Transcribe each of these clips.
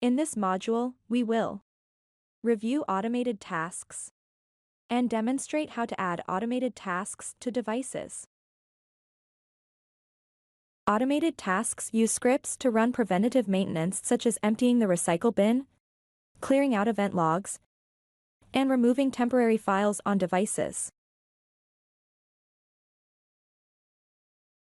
In this module, we will review automated tasks and demonstrate how to add automated tasks to devices. Automated tasks use scripts to run preventative maintenance such as emptying the recycle bin, clearing out event logs, and removing temporary files on devices.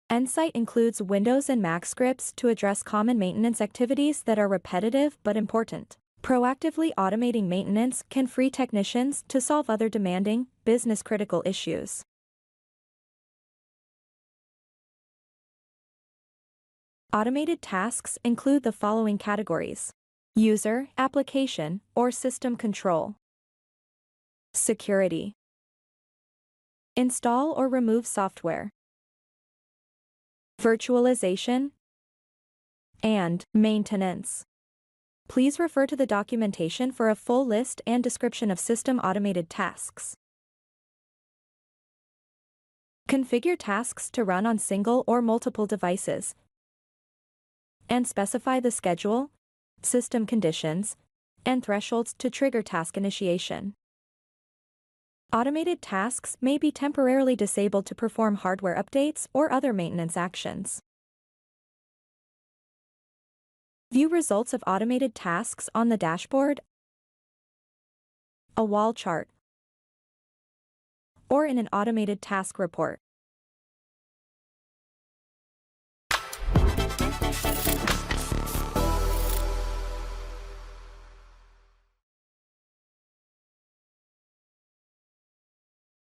N-sight includes Windows and Mac scripts to address common maintenance activities that are repetitive but important. Proactively automating maintenance can free technicians to solve other demanding, business-critical issues. Automated tasks include the following categories: user, application, or system control, security, install or remove software, virtualization, and maintenance. Please refer to the documentation for a full list and description of system automated tasks. Configure tasks to run on single or multiple devices, and specify the schedule, system conditions, and thresholds to trigger task initiation. Automated tasks may be temporarily disabled to perform hardware updates or other maintenance actions. View results of automated tasks on the dashboard, a wall chart, or in an automated task report.